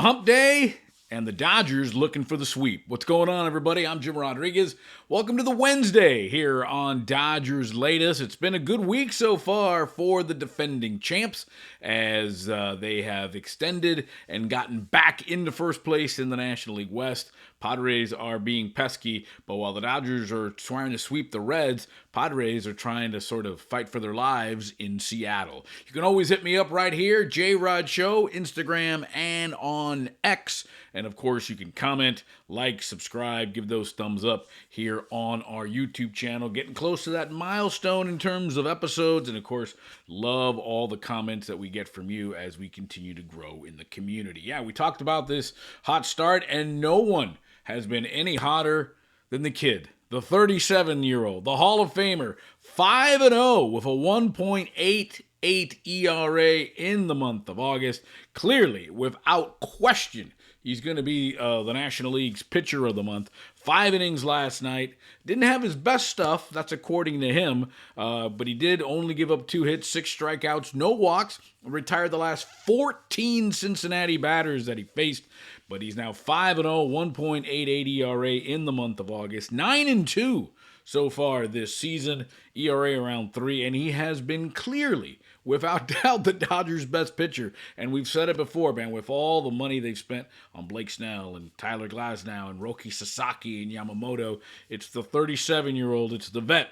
Hump Day, and the Dodgers looking for the sweep. What's going on, everybody? I'm Jim Rodriguez. Welcome to the Wednesday here on Dodgers Latest. It's been a good week so far for the defending champs as they have extended and gotten back into first place in the National League West. Padres are being pesky, but while the Dodgers are trying to sweep the Reds, Padres are trying to sort of fight for their lives in Seattle. You can always hit me up right here, J-Rod Show, Instagram, and on X. And of course, you can comment, like, subscribe, give those thumbs up here on our YouTube channel. Getting close to that milestone in terms of episodes. And of course, love all the comments that we get from you as we continue to grow in the community. Yeah, we talked about this hot start, and no one has been any hotter than the kid, the 37-year-old, the Hall of Famer, 5-0 with a 1.88 ERA in the month of August. Clearly, without question, he's going to be the National League's pitcher of the month. 5 innings last night. Didn't have his best stuff, that's according to him, but he did only give up 2 hits, 6 strikeouts, no walks, retired the last 14 Cincinnati batters that he faced. But he's now 5-0, 1.88 ERA in the month of August, 9-2 so far this season, ERA around 3, and he has been clearly, without doubt, the Dodgers' best pitcher. And we've said it before, man, with all the money they've spent on Blake Snell and Tyler Glasnow and Roki Sasaki and Yamamoto, it's the 37-year-old, it's the vet,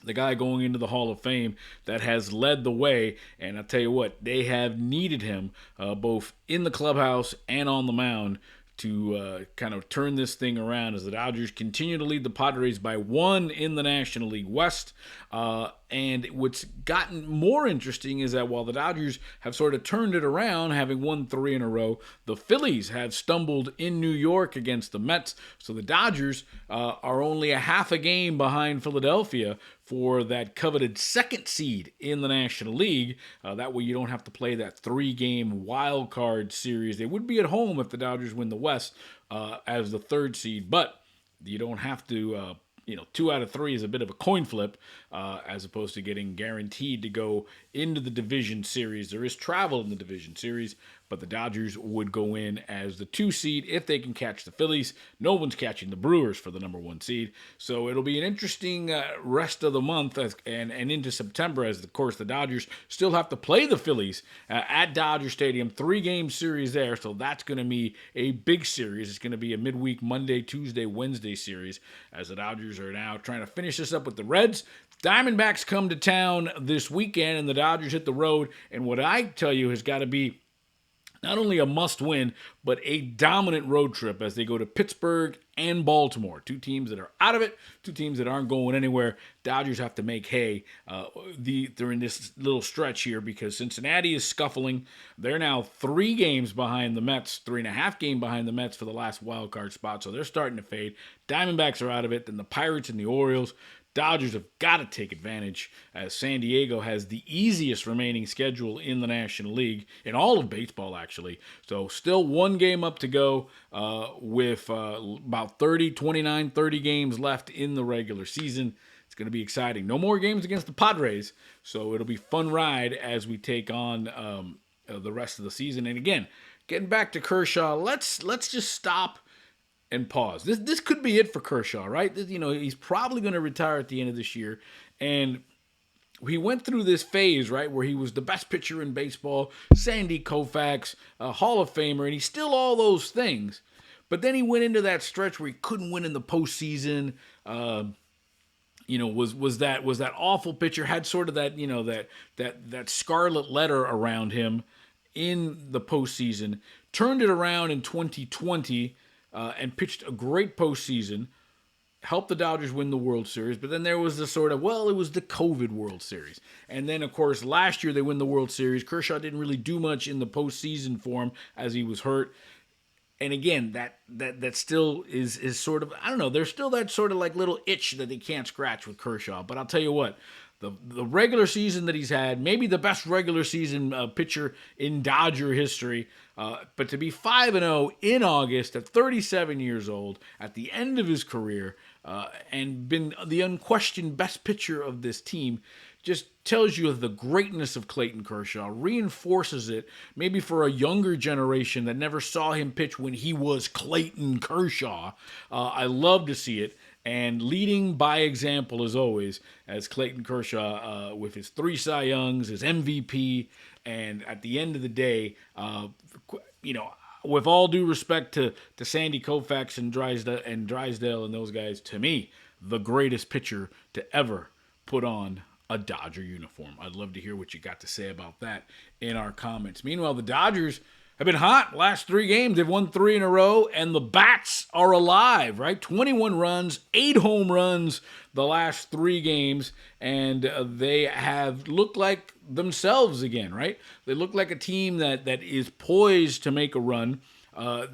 the guy going into the Hall of Fame that has led the way. And I'll tell you what, they have needed him both in the clubhouse and on the mound to kind of turn this thing around as the Dodgers continue to lead the Padres by 1 in the National League West. And what's gotten more interesting is that while the Dodgers have sort of turned it around, having won 3 in a row, the Phillies have stumbled in New York against the Mets. So the Dodgers are only a half a game behind Philadelphia for that coveted second seed in the National League. That way you don't have to play that 3-game wild card series. They would be at home if the Dodgers win the West as the third seed, but you don't have to 2 out of 3 is a bit of a coin flip as opposed to getting guaranteed to go into the division series. There is travel in the division series, but the Dodgers would go in as the 2 seed if they can catch the Phillies. No one's catching the Brewers for the number 1 seed. So it'll be an interesting rest of the month and into September as, of course, the Dodgers still have to play the Phillies at Dodger Stadium. 3-game series there, so that's going to be a big series. It's going to be a midweek Monday, Tuesday, Wednesday series as the Dodgers are now trying to finish this up with the Reds. Diamondbacks come to town this weekend, and the Dodgers hit the road. And what I tell you has got to be not only a must-win, but a dominant road trip as they go to Pittsburgh and Baltimore. 2 teams that are out of it, 2 teams that aren't going anywhere. Dodgers have to make hay during this little stretch here because Cincinnati is scuffling. They're now 3 games behind the Mets, 3.5 games behind the Mets for the last wild card spot, so they're starting to fade. Diamondbacks are out of it, then the Pirates and the Orioles. Dodgers have got to take advantage as San Diego has the easiest remaining schedule in the National League, in all of baseball actually. So still 1 game up to go with about 30 games left in the regular season. It's going to be exciting. No more games against the Padres, so it'll be a fun ride as we take on the rest of the season. And again, getting back to Kershaw, let's just stop and pause. This could be it for Kershaw, right? He's probably going to retire at the end of this year. And he went through this phase, right, where he was the best pitcher in baseball, Sandy Koufax, a Hall of Famer, and he's still all those things. But then he went into that stretch where he couldn't win in the postseason. Was that awful pitcher, had sort of that that scarlet letter around him in the postseason. Turned it around in 2020. And pitched a great postseason, helped the Dodgers win the World Series, but then there was the sort of, it was the COVID World Series. And then, of course, last year they win the World Series. Kershaw didn't really do much in the postseason for him as he was hurt. And again, that still is sort of, I don't know, there's still that sort of like little itch that they can't scratch with Kershaw. But I'll tell you what, the regular season that he's had, maybe the best regular season pitcher in Dodger history, but to be 5-0 in August at 37 years old, at the end of his career, and been the unquestioned best pitcher of this team, just tells you of the greatness of Clayton Kershaw, reinforces it maybe for a younger generation that never saw him pitch when he was Clayton Kershaw. I love to see it. And leading by example, as always, as Clayton Kershaw with his 3 Cy Youngs, his MVP, and at the end of the day, with all due respect to Sandy Koufax and Drysdale and those guys, to me, the greatest pitcher to ever put on a Dodger uniform. I'd love to hear what you got to say about that in our comments. Meanwhile, the Dodgers have been hot last 3 games. They've won 3 in a row, and the bats are alive, right? 21 runs, 8 home runs the last 3 games, and they have looked like themselves again, right? They look like a team that is poised to make a run.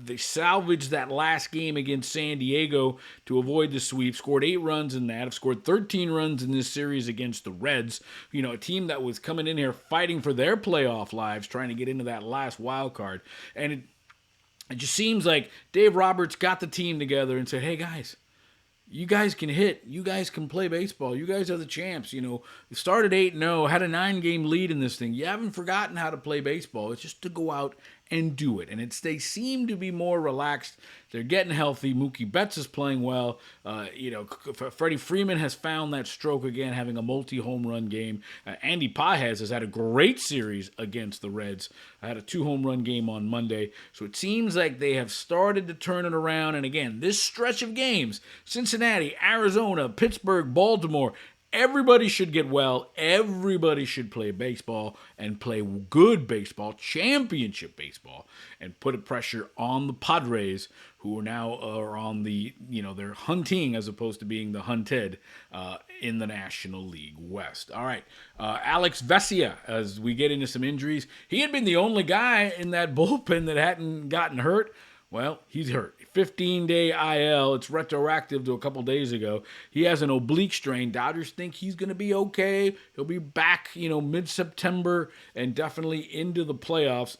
They salvaged that last game against San Diego to avoid the sweep, scored 8 runs in that, have scored 13 runs in this series against the Reds, a team that was coming in here fighting for their playoff lives, trying to get into that last wild card. And it just seems like Dave Roberts got the team together and said, hey guys, you guys can hit. You guys can play baseball. You guys are the champs. Started 8-0, had a 9-game lead in this thing. You haven't forgotten how to play baseball. It's just to go out and do it. And they seem to be more relaxed. They're getting healthy. Mookie Betts is playing well. Freddie Freeman has found that stroke again, having a multi-home run game. Andy Pages has had a great series against the Reds. I had a 2-home run game on Monday. So it seems like they have started to turn it around. And again, this stretch of games, Cincinnati, Arizona, Pittsburgh, Baltimore, everybody should get well. Everybody should play baseball and play good baseball, championship baseball, and put a pressure on the Padres, who are now on the, they're hunting as opposed to being the hunted in the National League West. All right, Alex Vesia, as we get into some injuries, he had been the only guy in that bullpen that hadn't gotten hurt. Well, he's hurt. 15-day IL. It's retroactive to a couple days ago. He has an oblique strain. Dodgers think he's going to be okay. He'll be back, mid-September and definitely into the playoffs.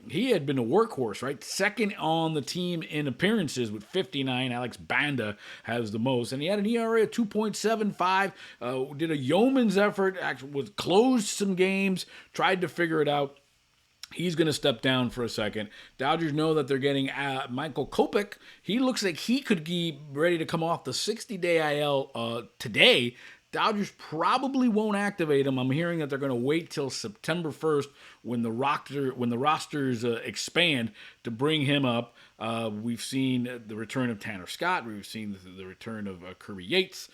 He had been a workhorse, right? Second on the team in appearances with 59. Alex Banda has the most. And he had an ERA of 2.75. Did a yeoman's effort. Actually closed some games. Tried to figure it out. He's going to step down for a second. Dodgers know that they're getting Michael Kopech. He looks like he could be ready to come off the 60-day IL today. Dodgers probably won't activate him. I'm hearing that they're going to wait till September 1st when the rosters expand to bring him up. We've seen the return of Tanner Scott. We've seen the return of Kirby Yates.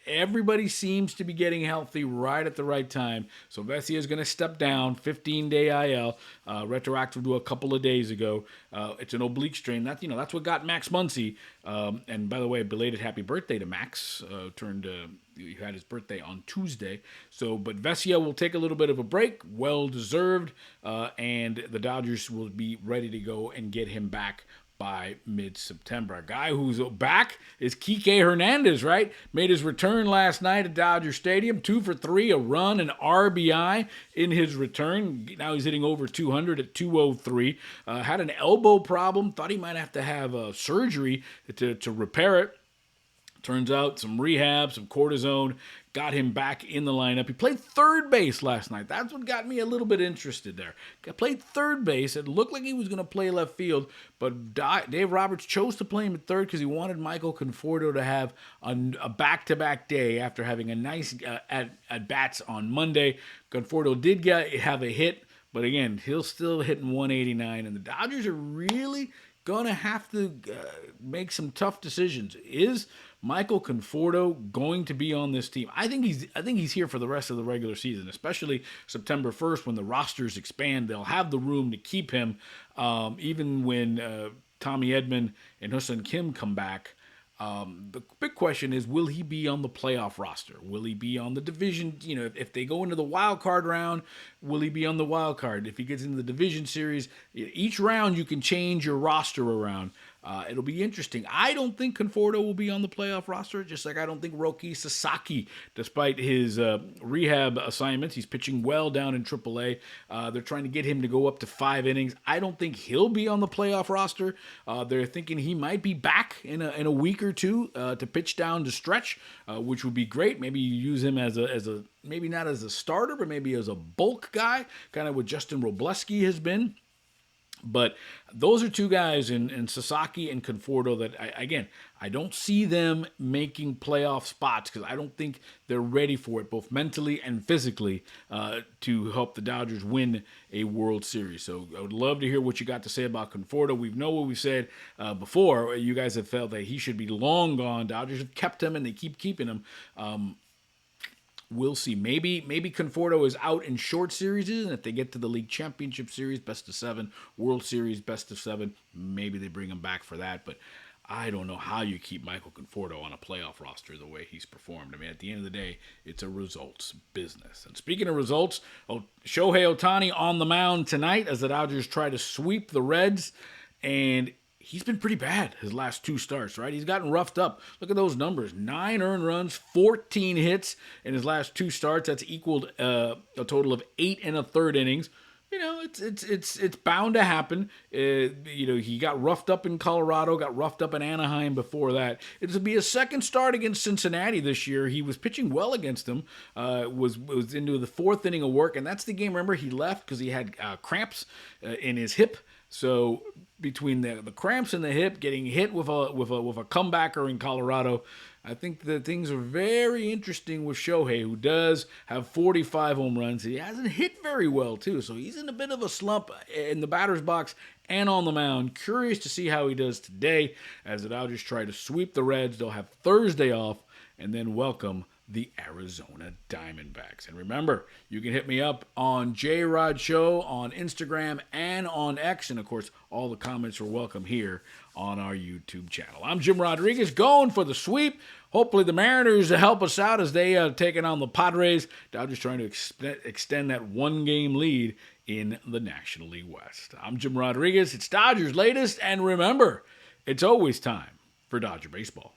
Everybody seems to be getting healthy right at the right time. So Vesia is going to step down, 15-day IL, retroactive to a couple of days ago. It's an oblique strain. That's what got Max Muncy. And by the way, belated happy birthday to Max. He had his birthday on Tuesday. But Vesia will take a little bit of a break, well deserved, and the Dodgers will be ready to go and get him back by mid-September. A guy who's back is Kike Hernandez, right? Made his return last night at Dodger Stadium, 2 for 3, a run, an RBI in his return. Now he's hitting over 200 at 203. Had an elbow problem, thought he might have to have surgery to repair it. Turns out some rehab, some cortisone, got him back in the lineup. He played third base last night. That's what got me a little bit interested there. Played third base. It looked like he was going to play left field, but Dave Roberts chose to play him at third because he wanted Michael Conforto to have a back-to-back day after having a nice at-bats on Monday. Conforto did have a hit, but again, he'll still hitting 189, and the Dodgers are really going to have to make some tough decisions. Is Michael Conforto going to be on this team? I think he's here for the rest of the regular season, especially September 1st when the rosters expand. They'll have the room to keep him, even when Tommy Edman and Hussein Kim come back. The big question is, will he be on the playoff roster? Will he be on the division? If they go into the wild card round, will he be on the wild card? If he gets into the division series, each round you can change your roster around. It'll be interesting. I don't think Conforto will be on the playoff roster, just like I don't think Roki Sasaki, despite his rehab assignments. He's pitching well down in AAA. They're trying to get him to go up to 5 innings. I don't think he'll be on the playoff roster. They're thinking he might be back in a week or two to pitch down to stretch, which would be great. Maybe you use him as a maybe not as a starter, but maybe as a bulk guy, kind of what Justin Robleski has been. But those are two guys in Sasaki and Conforto that, I don't see them making playoff spots because I don't think they're ready for it, both mentally and physically, to help the Dodgers win a World Series. So I would love to hear what you got to say about Conforto. We know what we said before. You guys have felt that he should be long gone. Dodgers have kept him, and they keep keeping him. We'll see. Maybe Conforto is out in short series, and if they get to the League Championship Series, best of 7, World Series, best of 7, maybe they bring him back for that. But I don't know how you keep Michael Conforto on a playoff roster the way he's performed. I mean, at the end of the day, it's a results business. And speaking of results, Shohei Ohtani on the mound tonight as the Dodgers try to sweep the Reds, and he's been pretty bad his last 2 starts, right? He's gotten roughed up. Look at those numbers. 9 earned runs, 14 hits in his last 2 starts. That's equaled a total of 8 1/3 innings. You know, it's bound to happen. He got roughed up in Colorado, got roughed up in Anaheim before that. It'll be a second start against Cincinnati this year. He was pitching well against them. Was into the 4th inning of work, and that's the game. Remember, he left because he had cramps in his hip. So between the cramps in the hip, getting hit with a comebacker in Colorado, I think that things are very interesting with Shohei, who does have 45 home runs. He hasn't hit very well too, so he's in a bit of a slump in the batter's box and on the mound. Curious to see how he does today as the Dodgers try to sweep the Reds. They'll have Thursday off and then welcome the Arizona Diamondbacks. And remember, you can hit me up on J-Rod Show on Instagram and on X. And, of course, all the comments are welcome here on our YouTube channel. I'm Jim Rodriguez, going for the sweep. Hopefully the Mariners help us out as they are taking on the Padres. Dodgers trying to extend that 1-game lead in the National League West. I'm Jim Rodriguez. It's Dodgers Latest. And remember, it's always time for Dodger Baseball.